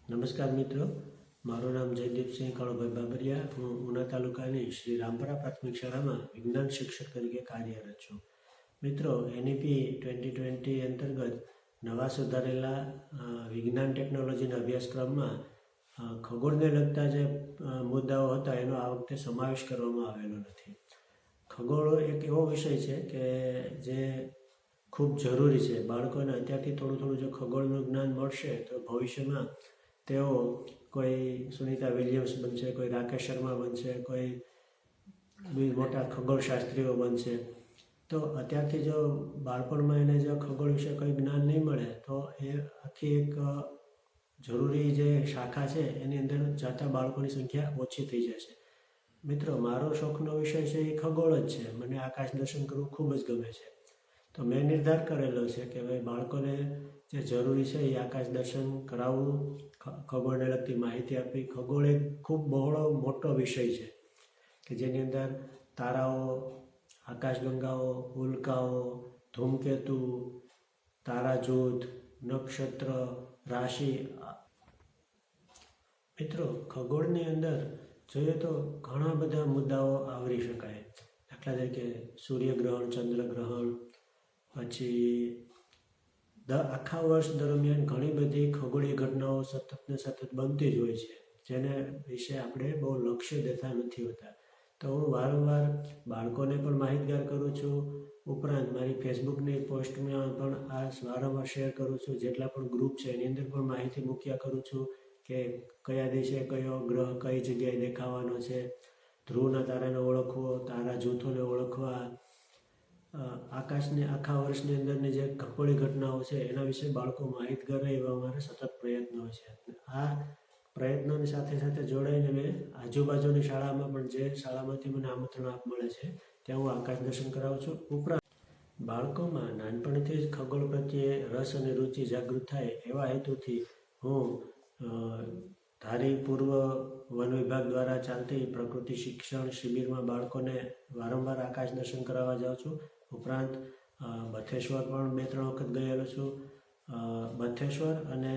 નમસ્કાર મિત્રો, મારું નામ જયદીપસિંહ કાળુભાઈ બાબરિયા. હું ઉના તાલુકાની શ્રી રામપરા પ્રાથમિક શાળામાં વિજ્ઞાન શિક્ષક તરીકે કાર્યરત છું. મિત્રો, NEP 2020 અંતર્ગત નવા સુધારેલા વિજ્ઞાન ટેકનોલોજીના અભ્યાસક્રમમાં ખગોળને લગતા જે મુદ્દાઓ હતા એનો આ વખતે સમાવેશ કરવામાં આવેલો નથી. ખગોળ એક એવો વિષય છે કે જે ખૂબ જરૂરી છે. બાળકોને અત્યારથી થોડું જો ખગોળનું જ્ઞાન મળશે તો ભવિષ્યમાં તેઓ કોઈ સુનિતા વિલિયમ્સ બનશે, કોઈ રાકેશ શર્મા બનશે, કોઈ મોટા ખગોળશાસ્ત્રીઓ બનશે. તો અત્યારથી જો બાળપણમાં એને જો ખગોળ વિશે કોઈ જ્ઞાન નહીં મળે તો એ આખી એક જરૂરી જે શાખા છે એની અંદર જતા બાળકોની સંખ્યા ઓછી થઈ જશે. મિત્રો, મારો શોખનો વિષય છે એ ખગોળ જ છે. મને આકાશ દર્શન કરવું ખૂબ જ ગમે છે. તો મેં નિર્ધાર કરેલો છે કે ભાઈ બાળકોને જે જરૂરી છે એ આકાશ દર્શન કરાવવું, ખગોળને લગતી માહિતી આપવી. ખગોળ એક ખૂબ બહોળો મોટો વિષય છે કે જેની અંદર તારાઓ, આકાશગંગાઓ, ઉલ્કાઓ, ધૂમકેતુ, તારાજૂથ, નક્ષત્ર, રાશિ. મિત્રો, ખગોળની અંદર જોઈએ તો ઘણા બધા મુદ્દાઓ આવરી શકાય. દાખલા તરીકે સૂર્યગ્રહણ, ચંદ્રગ્રહણ, પછી આખા વર્ષ દરમિયાન ઘણી બધી ખગોળીય ઘટનાઓ સતત બનતી જ હોય છે, જેને વિશે આપણે બહુ લક્ષ્ય દેતા નથી હોતા. તો હું વારંવાર બાળકોને પણ માહિતગાર કરું છું. ઉપરાંત મારી ફેસબુકની પોસ્ટમાં પણ આ વારંવાર શેર કરું છું. જેટલા પણ ગ્રુપ છે એની અંદર પણ માહિતી મૂક્યા કરું છું કે કયા દિવસે કયો ગ્રહ કઈ જગ્યાએ દેખાવાનો છે, ધ્રુવના તારાને ઓળખવો, તારા જૂથોને ઓળખવા, આકાશની આખા વર્ષની અંદરની જે ખગોળી ઘટનાઓ છે એના વિશે બાળકો માહિતગાર રહે એવા અમારે સતત પ્રયત્નો છે. આ પ્રયત્નોની સાથે સાથે જોડાઈને મેં આજુબાજુની શાળામાં પણ, જે શાળામાંથી મને આમંત્રણ મળે છે ત્યાં હું આકાશ દર્શન કરાવું છું. ઉપરાંત બાળકોમાં નાનપણથી જ ખગોળ પ્રત્યે રસ અને રુચિ જાગૃત થાય એવા હેતુથી હું ધારી પૂર્વ વન વિભાગ દ્વારા ચાલતી પ્રકૃતિ શિક્ષણ શિબિરમાં બાળકોને વારંવાર આકાશ દર્શન કરાવવા જાઉં છું. ઉપરાંત બથેશ્વર પણ 2-3 વખત ગયેલો છું. બથેશ્વર અને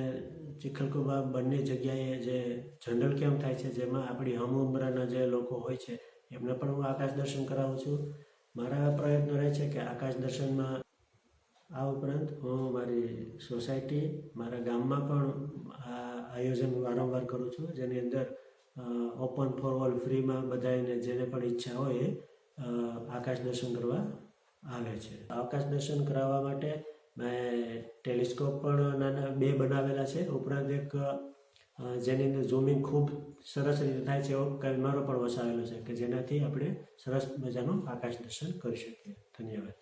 ચિખલકુબા બંને જગ્યાએ જે જનરલ કેમ્પ થાય છે જેમાં આપણી હમ ઉંમરના જે લોકો હોય છે એમને પણ હું આકાશ દર્શન કરાવું છું. મારા પ્રયત્નો રહે છે કે આકાશ દર્શનમાં આ ઉપરાંત હું મારી સોસાયટી, મારા ગામમાં પણ આ આયોજન વારંવાર કરું છું, જેની અંદર ઓપન ફોર ઓલ ફ્રીમાં બધાને જેને પણ ઈચ્છા હોય એ આકાશ દર્શન કરવા આવે છે. આકાશ દર્શન કરાવવા માટે મેં ટેલિસ્કોપ પણ નાના 2 બનાવેલા છે. ઉપરાંત એક જેની અંદર ઝૂમિંગ ખૂબ સરસ રીતે થાય છે એવો કેમેરો પણ વસાવેલો છે કે જેનાથી આપણે સરસ મજાનું આકાશ દર્શન કરી શકીએ. ધન્યવાદ.